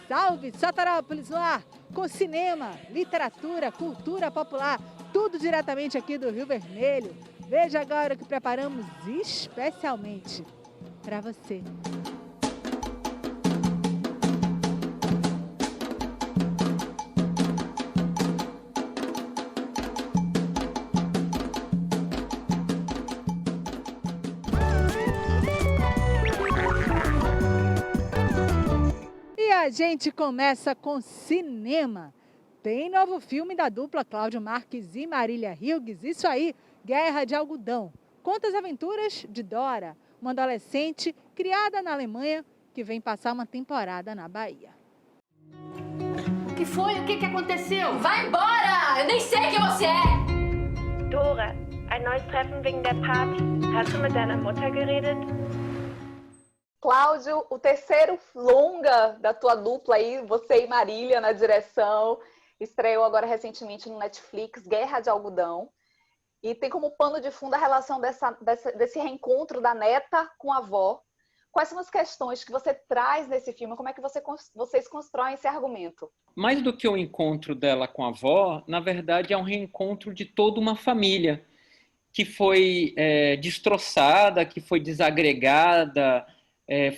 Salve Soterópolis no ar, com cinema, literatura, cultura popular, tudo diretamente aqui do Rio Vermelho. Veja agora o que preparamos especialmente para você. E a gente começa com cinema. Tem novo filme da dupla Cláudio Marques e Marília Hilgues, isso aí, Guerra de Algodão. Conta as aventuras de Dora, uma adolescente criada na Alemanha que vem passar uma temporada na Bahia. O que foi? O que aconteceu? Vai embora! Eu nem sei quem você é! Dora, ein neues Treffen wegen der Party. Hast du mit deiner Mutter geredet? Cláudio, o terceiro longa da tua dupla aí, você e Marília na direção, estreou agora recentemente no Netflix, Guerra de Algodão, e tem como pano de fundo a relação desse reencontro da neta com a avó. Quais são as questões que você traz nesse filme? Como é que vocês constroem esse argumento? Mais do que o encontro dela com a avó, na verdade é um reencontro de toda uma família que foi destroçada, que foi desagregada,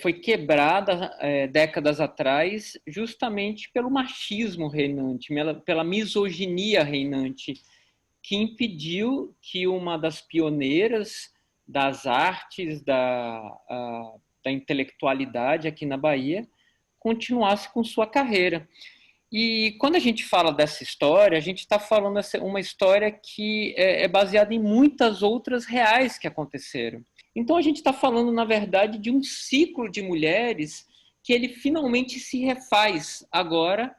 foi quebrada décadas atrás justamente pelo machismo reinante, pela misoginia reinante, que impediu que uma das pioneiras das artes, da intelectualidade aqui na Bahia, continuasse com sua carreira. E quando a gente fala dessa história, a gente está falando uma história que é baseada em muitas outras reais que aconteceram. Então a gente está falando, na verdade, de um ciclo de mulheres que ele finalmente se refaz agora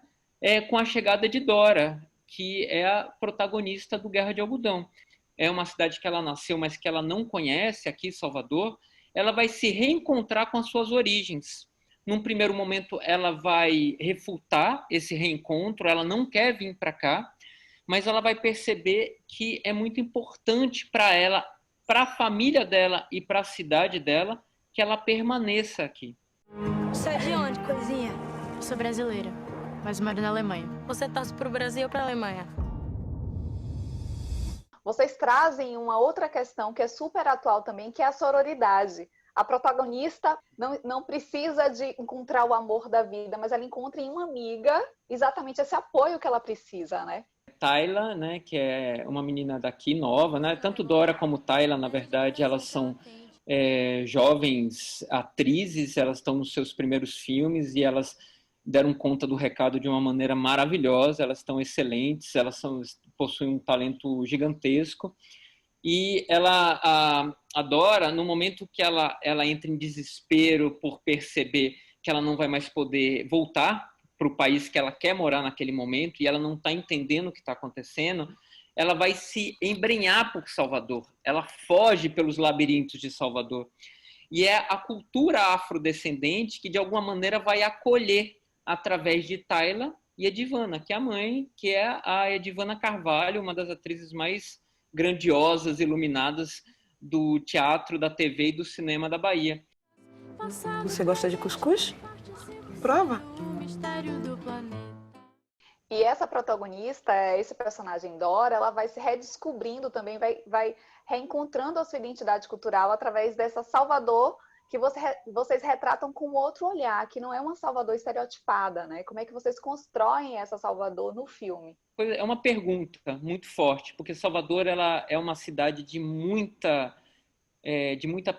com a chegada de Dora, que é a protagonista do Guerra de Algodão. É uma cidade que ela nasceu, mas que ela não conhece, aqui em Salvador. Ela vai se reencontrar com as suas origens. Num primeiro momento, ela vai refutar esse reencontro, ela não quer vir para cá, mas ela vai perceber que é muito importante para ela, para a família dela e para a cidade dela, que ela permaneça aqui. Você é de onde, coisinha? Eu sou brasileira, mas moro na Alemanha. Você torce pro Brasil ou pra Alemanha? Vocês trazem uma outra questão que é super atual também, que é a sororidade. A protagonista não precisa de encontrar o amor da vida, mas ela encontra em uma amiga exatamente esse apoio que ela precisa, né? Tayla, né, que é uma menina daqui nova, né? Tanto Dora como Tayla, na verdade, elas são jovens atrizes, elas estão nos seus primeiros filmes e elas deram conta do recado de uma maneira maravilhosa, elas estão excelentes, possuem um talento gigantesco. E a Dora, no momento que ela entra em desespero por perceber que ela não vai mais poder voltar para o país que ela quer morar naquele momento e ela não está entendendo o que está acontecendo, ela vai se embrenhar por Salvador, ela foge pelos labirintos de Salvador. E é a cultura afrodescendente que, de alguma maneira, vai acolher através de Tayla e Edivana, que é a mãe, que é a Edivana Carvalho, uma das atrizes mais grandiosas, iluminadas do teatro, da TV e do cinema da Bahia. Você gosta de cuscuz? Prova! E essa protagonista, esse personagem Dora, ela vai se redescobrindo também, vai reencontrando a sua identidade cultural através dessa Salvador que vocês retratam com outro olhar, que não é uma Salvador estereotipada, né? Como é que vocês constroem essa Salvador no filme? É uma pergunta muito forte, porque Salvador ela é uma cidade de muita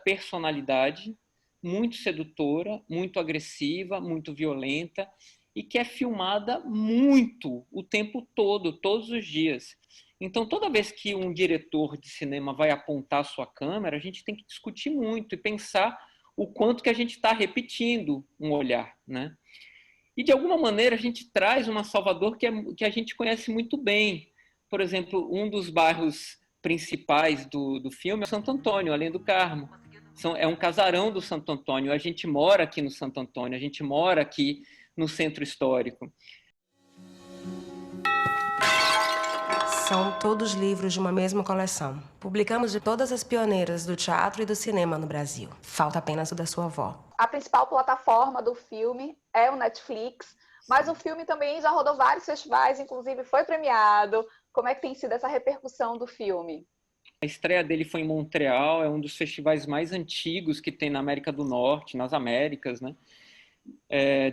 personalidade, muito sedutora, muito agressiva, muito violenta, e que é filmada muito, o tempo todo, todos os dias. Então, toda vez que um diretor de cinema vai apontar a sua câmera, a gente tem que discutir muito e pensar o quanto que a gente está repetindo um olhar, né? E, de alguma maneira, a gente traz uma Salvador que a gente conhece muito bem. Por exemplo, um dos bairros principais do filme é Santo Antônio, além do Carmo. É um casarão do Santo Antônio. A gente mora aqui no Santo Antônio, a gente mora aqui no centro histórico. São todos livros de uma mesma coleção. Publicamos de todas as pioneiras do teatro e do cinema no Brasil. Falta apenas o da sua avó. A principal plataforma do filme é o Netflix. Mas o filme também já rodou vários festivais, inclusive foi premiado. Como é que tem sido essa repercussão do filme? A estreia dele foi em Montreal, é um dos festivais mais antigos que tem na América do Norte, nas Américas, né?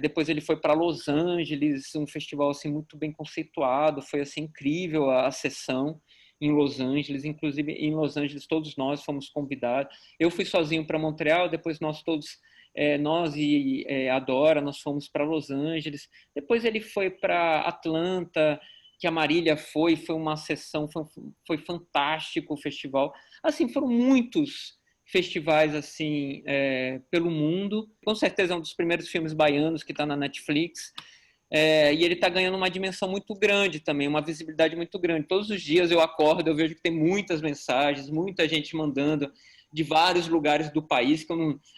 Depois ele foi para Los Angeles, um festival assim muito bem conceituado, foi assim incrível a sessão em Los Angeles, inclusive em Los Angeles todos nós fomos convidados. Eu fui sozinho para Montreal, depois nós todos, nós e a Dora, nós fomos para Los Angeles. Depois ele foi para Atlanta, que a Marília foi uma sessão, foi fantástico o festival. Assim, foram muitos festivais assim pelo mundo. Com certeza é um dos primeiros filmes baianos que está na Netflix. E ele está ganhando uma dimensão muito grande também, uma visibilidade muito grande. Todos os dias eu acordo, eu vejo que tem muitas mensagens, muita gente mandando de vários lugares do país.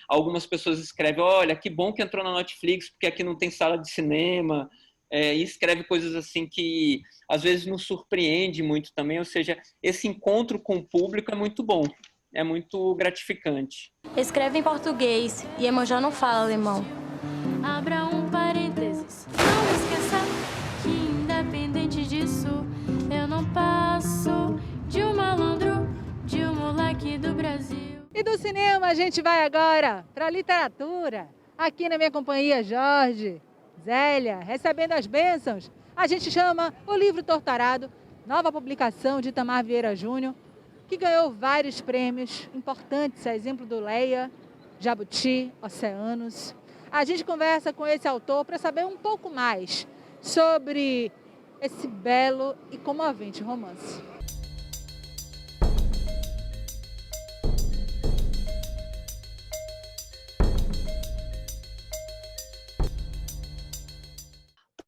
Algumas pessoas escrevem, olha, que bom que entrou na Netflix, porque aqui não tem sala de cinema. E escreve coisas assim que às vezes nos surpreende muito também, ou seja, esse encontro com o público é muito bom, é muito gratificante. Escreve em português e Iemanjá não fala alemão. Abra um parênteses. Não esqueça que, independente disso, eu não passo de um malandro, de um moleque do Brasil. E do cinema a gente vai agora para a literatura. Aqui na minha companhia, Jorge, Zélia, recebendo as bênçãos. A gente chama O Livro Torturado, nova publicação de Itamar Vieira Júnior, que ganhou vários prêmios importantes, a exemplo do Leia, Jabuti, Oceanos. A gente conversa com esse autor para saber um pouco mais sobre esse belo e comovente romance.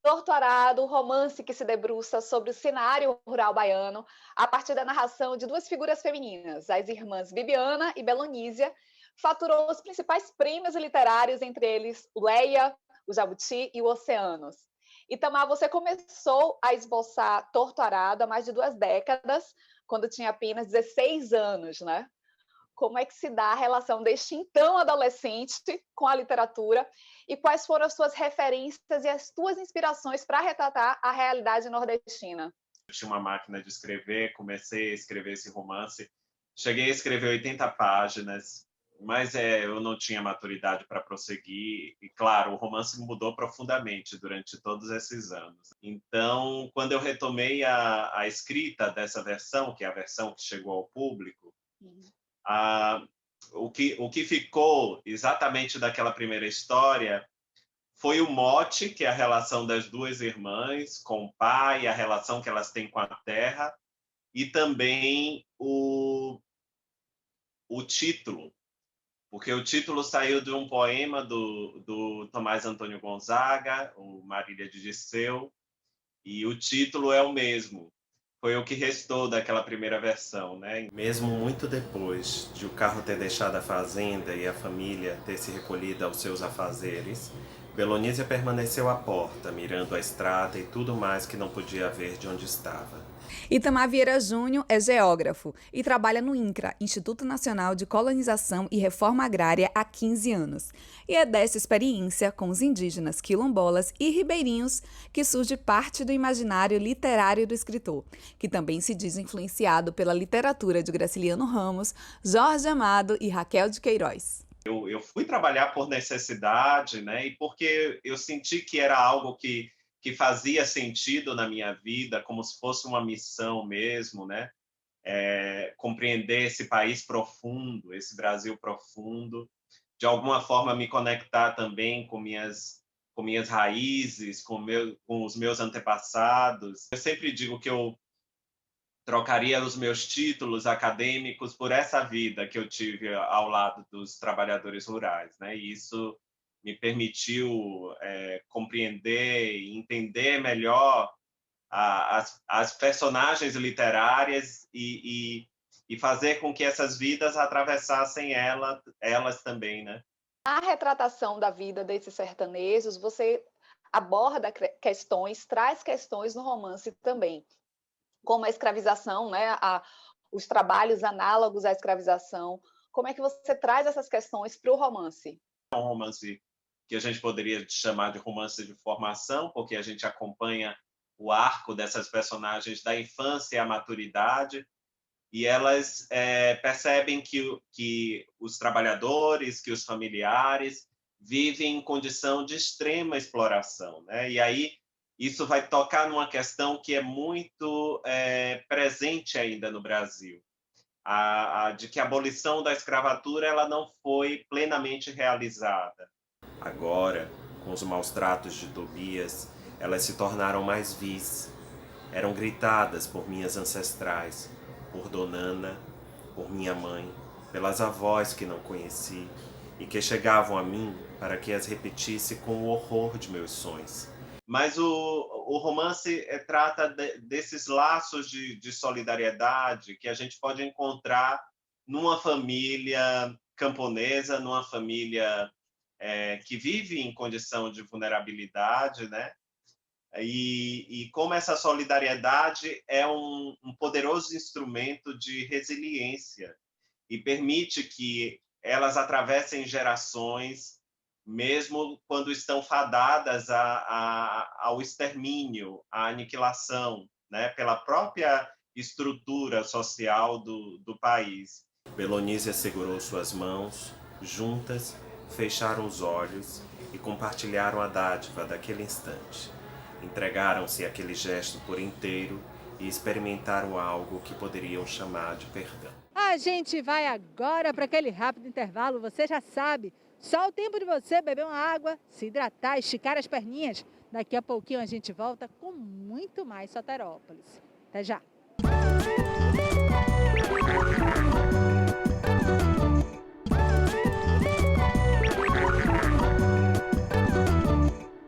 Torturado, um romance que se debruça sobre o cenário rural baiano a partir da narração de duas figuras femininas, as irmãs Bibiana e Belonísia, faturou os principais prêmios literários, entre eles o Leia, o Jabuti e o Oceanos. Itamar, você começou a esboçar Torturado há mais de 2 décadas, quando tinha apenas 16 anos, né? Como é que se dá a relação deste então adolescente com a literatura e quais foram as suas referências e as suas inspirações para retratar a realidade nordestina? Eu tinha uma máquina de escrever, comecei a escrever esse romance, cheguei a escrever 80 páginas, mas eu não tinha maturidade para prosseguir e, claro, o romance mudou profundamente durante todos esses anos. Então, quando eu retomei a escrita dessa versão, que é a versão que chegou ao público, o que ficou exatamente daquela primeira história foi o mote, que é a relação das duas irmãs com o pai, a relação que elas têm com a terra, e também o título, porque o título saiu de um poema do Tomás Antônio Gonzaga, o Marília de Dirceu, e o título é o mesmo. Foi o que restou daquela primeira versão, né? Mesmo muito depois de o carro ter deixado a fazenda e a família ter se recolhido aos seus afazeres, Belonísia permaneceu à porta, mirando a estrada e tudo mais que não podia ver de onde estava. Itamar Vieira Júnior é geógrafo e trabalha no INCRA, Instituto Nacional de Colonização e Reforma Agrária, há 15 anos. E é dessa experiência com os indígenas, quilombolas e ribeirinhos que surge parte do imaginário literário do escritor, que também se diz influenciado pela literatura de Graciliano Ramos, Jorge Amado e Raquel de Queiroz. Eu fui trabalhar por necessidade, né? E porque eu senti que era algo que fazia sentido na minha vida, como se fosse uma missão mesmo, né? Compreender esse país profundo, esse Brasil profundo, de alguma forma me conectar também com minhas raízes, com os meus antepassados. Eu sempre digo que eu trocaria os meus títulos acadêmicos por essa vida que eu tive ao lado dos trabalhadores rurais, né? E isso me permitiu compreender e entender melhor as personagens literárias e fazer com que essas vidas atravessassem elas também, né? Na retratação da vida desses sertanejos, você aborda questões, traz questões no romance também, como a escravização, né? Os trabalhos análogos à escravização. Como é que você traz essas questões para o romance? É um romance que a gente poderia chamar de romance de formação, porque a gente acompanha o arco dessas personagens da infância à maturidade, e elas percebem que os trabalhadores, que os familiares vivem em condição de extrema exploração, né? E aí isso vai tocar numa questão que é muito presente ainda no Brasil, de que a abolição da escravatura ela não foi plenamente realizada. Agora, com os maus tratos de Tobias, elas se tornaram mais vis. Eram gritadas por minhas ancestrais, por Dona Ana, por minha mãe, pelas avós que não conheci e que chegavam a mim para que as repetisse com o horror de meus sonhos. Mas o romance trata desses laços de solidariedade que a gente pode encontrar numa família camponesa, numa família que vive em condição de vulnerabilidade, né? E como essa solidariedade é um poderoso instrumento de resiliência e permite que elas atravessem gerações, mesmo quando estão fadadas ao extermínio, à aniquilação, né, pela própria estrutura social do país. Belonísia segurou suas mãos, juntas, fecharam os olhos e compartilharam a dádiva daquele instante. Entregaram-se àquele gesto por inteiro e experimentaram algo que poderiam chamar de perdão. A gente vai agora para aquele rápido intervalo, você já sabe. Só o tempo de você beber uma água, se hidratar, esticar as perninhas. Daqui a pouquinho a gente volta com muito mais Soterópolis. Até já!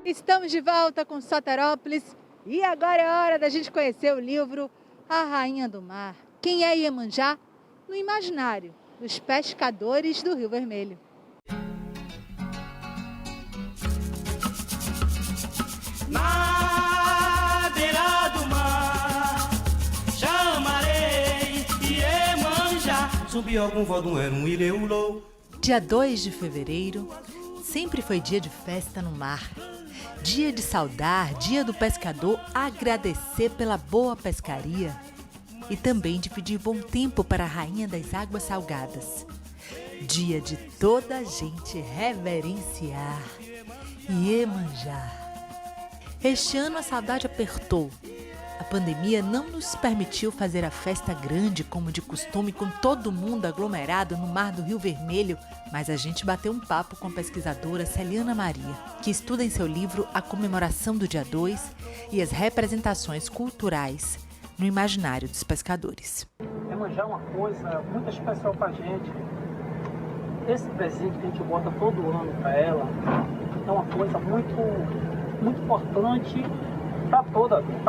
Estamos de volta com Soterópolis e agora é hora da gente conhecer o livro A Rainha do Mar. Quem é Iemanjá? No imaginário dos pescadores do Rio Vermelho. Na beira do mar, chamarei Iemanjá. Subiu algum vodum, era um ireulô. Dia 2 de fevereiro sempre foi dia de festa no mar. Dia de saudar, dia do pescador agradecer pela boa pescaria e também de pedir bom tempo para a rainha das águas salgadas. Dia de toda a gente reverenciar Iemanjá. Este ano a saudade apertou. A pandemia não nos permitiu fazer a festa grande como de costume com todo mundo aglomerado no mar do Rio Vermelho, mas a gente bateu um papo com a pesquisadora Celiana Maria, que estuda em seu livro a comemoração do dia 2 e as representações culturais no imaginário dos pescadores. Iemanjá é uma coisa muito especial pra gente. Esse presente que a gente bota todo ano para ela é uma coisa muito importante para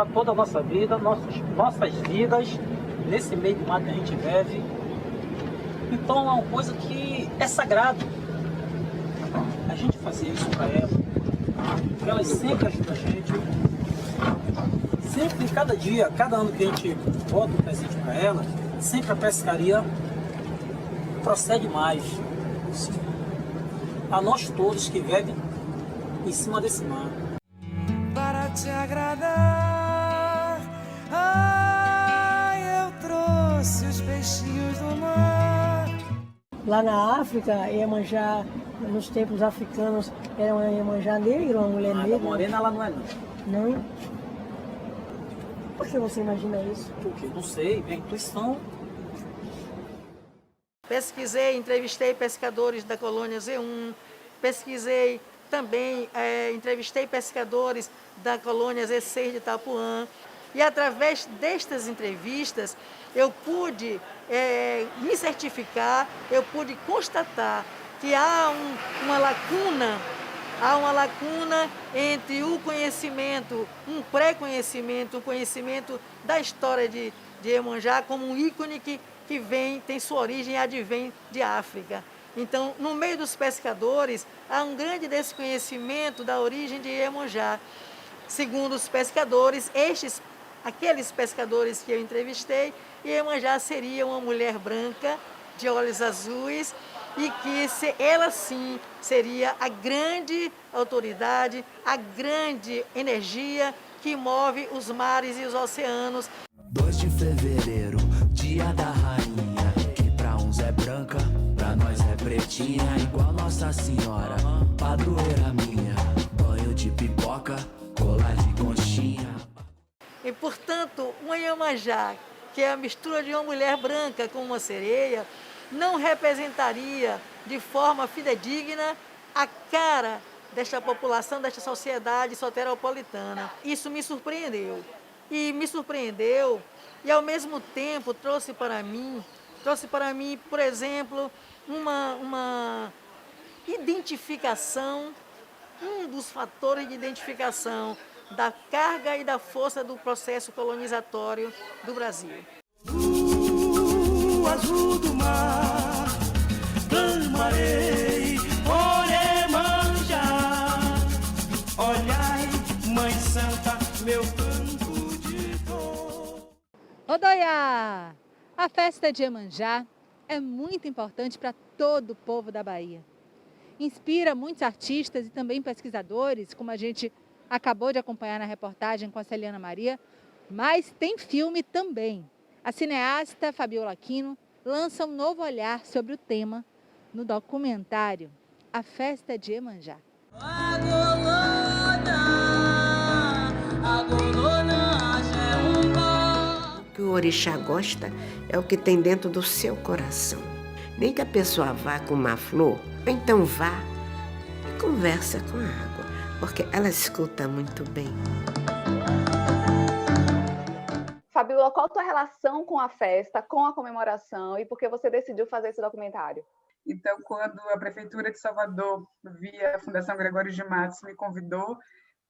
toda a nossa vida, nossas vidas, nesse meio do mar que a gente vive. Então é uma coisa que é sagrado. A gente fazer isso para ela, porque ela sempre ajuda a gente. Sempre, cada dia, cada ano que a gente bota um presente para ela, sempre a pescaria procede mais. A nós todos que vivem em cima desse mar. Para te agradar, eu trouxe os peixinhos do mar. Lá na África, Iemanjá, nos tempos africanos, era uma Iemanjá negra, uma mulher negra. Morena ela não é não. Não? Por que você imagina isso? Porque não sei, é intuição. Pesquisei, entrevistei pescadores da colônia Z1, pesquisei também, entrevistei pescadores da colônia Z6 de Itapuã. E através destas entrevistas, eu pude me certificar, eu pude constatar que há uma lacuna entre o conhecimento, um pré-conhecimento, o conhecimento da história de Iemanjá como um ícone que tem sua origem e advém de África. Então, no meio dos pescadores, há um grande desconhecimento da origem de Iemanjá. Segundo os pescadores, aqueles pescadores que eu entrevistei, Iemanjá seria uma mulher branca, de olhos azuis, e que ela sim seria a grande autoridade, a grande energia que move os mares e os oceanos. 2 de fevereiro, dia da rainha, que pra uns é branca, pra nós é pretinha, igual Nossa Senhora, padroeira minha, banho de pipoca, colar de conchinha. E, portanto, uma Iemanjá, que é a mistura de uma mulher branca com uma sereia, não representaria de forma fidedigna a cara desta população, desta sociedade soteropolitana. Isso me surpreendeu. E ao mesmo tempo trouxe para mim, por exemplo, uma identificação, um dos fatores de identificação da carga e da força do processo colonizatório do Brasil. Azul do mar, clamarei por Iemanjá. Olhai, Mãe Santa, meu canto de dor. Odoiá! A festa de Iemanjá é muito importante para todo o povo da Bahia. Inspira muitos artistas e também pesquisadores, como a gente acabou de acompanhar na reportagem com a Celiana Maria, mas tem filme também. A cineasta Fabiola Aquino lança um novo olhar sobre o tema no documentário A Festa de Iemanjá. O que o orixá gosta é o que tem dentro do seu coração. Nem que a pessoa vá com uma flor, então vá e conversa com a água, porque ela escuta muito bem. Fabiola, qual a tua relação com a festa, com a comemoração e por que você decidiu fazer esse documentário? Então, quando a Prefeitura de Salvador, via a Fundação Gregório de Matos, me convidou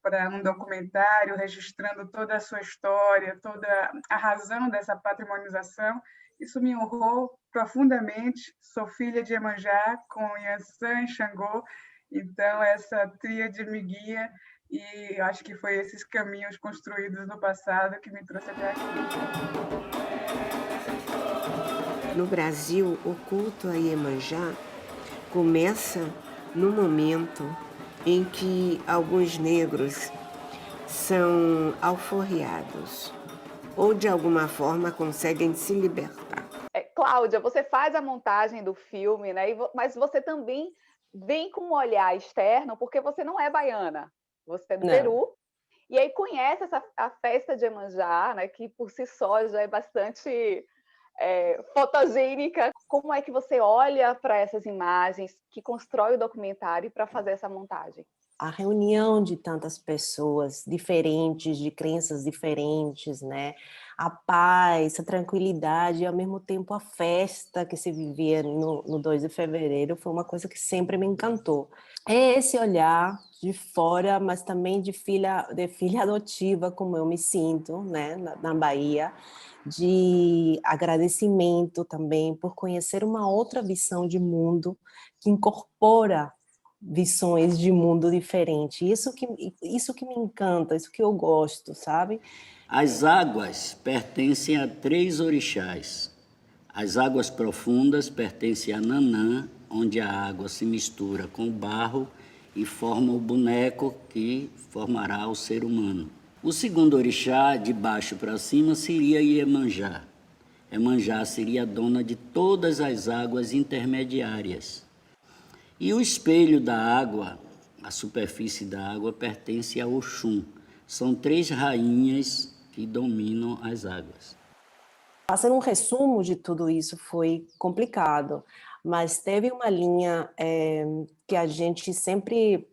para um documentário registrando toda a sua história, toda a razão dessa patrimonização, isso me honrou profundamente. Sou filha de Iemanjá, com Yansan e Xangô, então essa tríade me guia. E eu acho que foi esses caminhos construídos no passado que me trouxe até aqui. No Brasil, o culto a Iemanjá começa no momento em que alguns negros são alforriados ou, de alguma forma, conseguem se libertar. Cláudia, você faz a montagem do filme, né? Mas você também vem com um olhar externo, porque você não é baiana. Você é do Peru, e aí conhece a festa de Iemanjá, né, que por si só já é bastante fotogênica. Como é que você olha para essas imagens, que constrói o documentário para fazer essa montagem? A reunião de tantas pessoas diferentes, de crenças diferentes, né? A paz, a tranquilidade e, ao mesmo tempo, a festa que se vivia no 2 de fevereiro foi uma coisa que sempre me encantou. É esse olhar de fora, mas também de filha adotiva, como eu me sinto, né, na Bahia, de agradecimento também por conhecer uma outra visão de mundo que incorpora visões de mundo diferente. Isso que me encanta, isso que eu gosto, sabe? As águas pertencem a 3 orixás. As águas profundas pertencem a Nanã, onde a água se mistura com o barro e forma o boneco que formará o ser humano. O segundo orixá, de baixo para cima, seria Iemanjá. Iemanjá seria a dona de todas as águas intermediárias. E o espelho da água, a superfície da água, pertence a Oxum. São 3 rainhas que dominam as águas. Fazendo um resumo de tudo isso foi complicado, mas teve uma linha que a gente sempre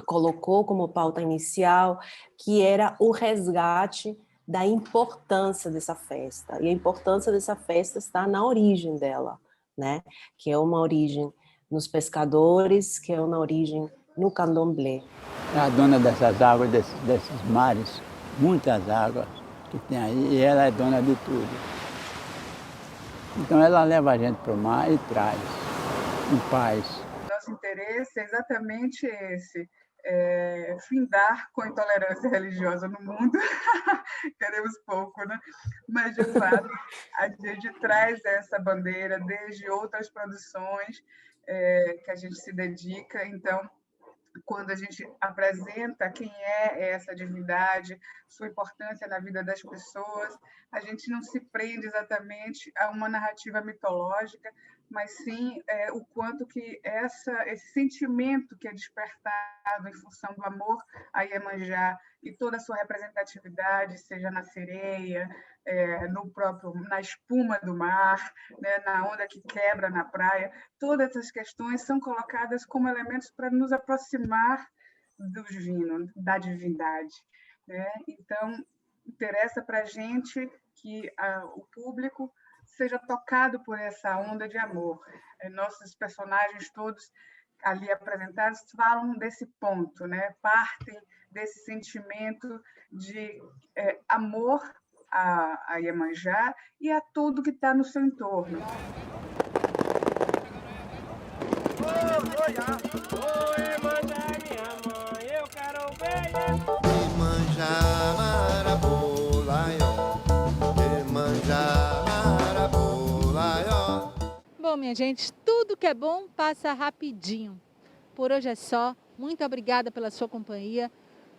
colocou como pauta inicial, que era o resgate da importância dessa festa. E a importância dessa festa está na origem dela, né? Que é uma origem nos pescadores, que é uma origem no candomblé. É a dona dessas águas, desses mares, muitas águas que tem aí, e ela é dona de tudo. Então ela leva a gente para o mar e traz em paz. Nosso interesse é exatamente esse, findar com a intolerância religiosa no mundo. Queremos pouco, né? Mas, de fato, a gente traz essa bandeira desde outras produções que a gente se dedica. Então, quando a gente apresenta quem é essa divindade, sua importância na vida das pessoas, a gente não se prende exatamente a uma narrativa mitológica, mas sim o quanto que esse sentimento que é despertado em função do amor a Iemanjá e toda a sua representatividade, seja na sereia, na espuma do mar, né, na onda que quebra na praia, todas essas questões são colocadas como elementos para nos aproximar do divino, da divindade, né? Então, interessa para a gente que o público seja tocado por essa onda de amor. Nossos personagens todos ali apresentados falam desse ponto, né? Partem desse sentimento de amor a Iemanjá e a tudo que está no seu entorno. Bom, minha gente, tudo que é bom passa rapidinho. Por hoje é só. Muito obrigada pela sua companhia.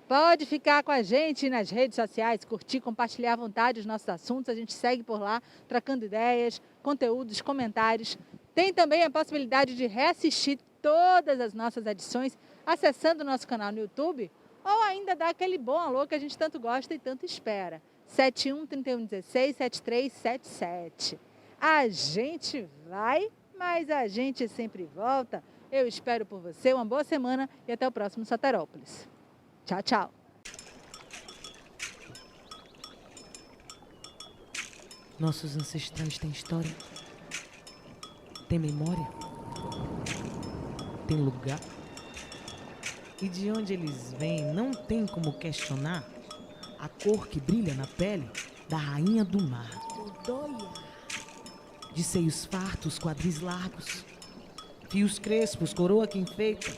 Pode ficar com a gente nas redes sociais, curtir, compartilhar à vontade os nossos assuntos. A gente segue por lá, trocando ideias, conteúdos, comentários. Tem também a possibilidade de reassistir todas as nossas edições acessando o nosso canal no YouTube ou ainda dar aquele bom alô que a gente tanto gosta e tanto espera. 71-3116-7377. A gente vai, mas a gente sempre volta. Eu espero por você. Uma boa semana e até o próximo Soterópolis. Tchau, tchau. Nossos ancestrais têm história, têm memória, têm lugar. E de onde eles vêm não tem como questionar a cor que brilha na pele da rainha do mar. De seios fartos, quadris largos, fios crespos, coroa que enfeita.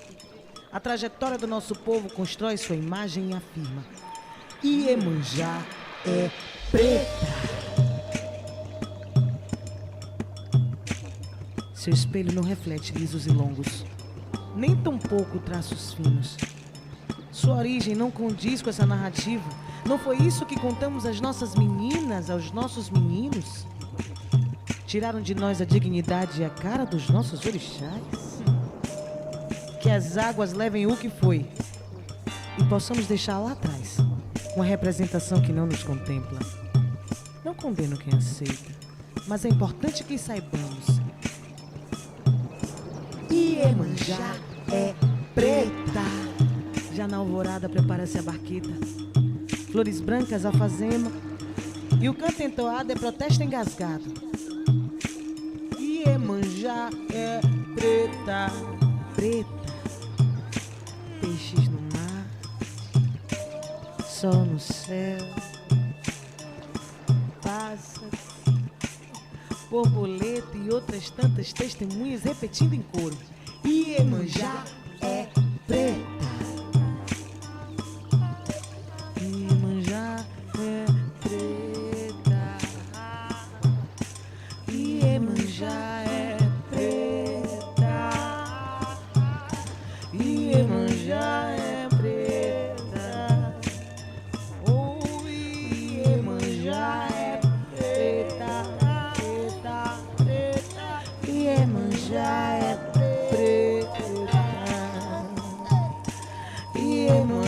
A trajetória do nosso povo constrói sua imagem e afirma: Iemanjá é preta. Seu espelho não reflete lisos e longos, nem tampouco traços finos. Sua origem não condiz com essa narrativa. Não foi isso que contamos às nossas meninas, aos nossos meninos? Tiraram de nós a dignidade e a cara dos nossos orixás? Que as águas levem o que foi e possamos deixar lá atrás uma representação que não nos contempla. Não condeno quem aceita, mas é importante que saibamos: Iemanjá é preta. Já na alvorada prepara-se a barqueta, flores brancas, alfazema, e o canto entoado é protesto engasgado. Iemanjá é preta, preta. Peixes no mar, sol no céu, pássaros, borboleta e outras tantas testemunhas repetindo em coro: Iemanjá é preta. Iemanjá é preta. Iemanjá é preta. Iemanjá é preta. Oh, Iemanjá é preta, preta, preta. Iemanjá é preta. Iemanjá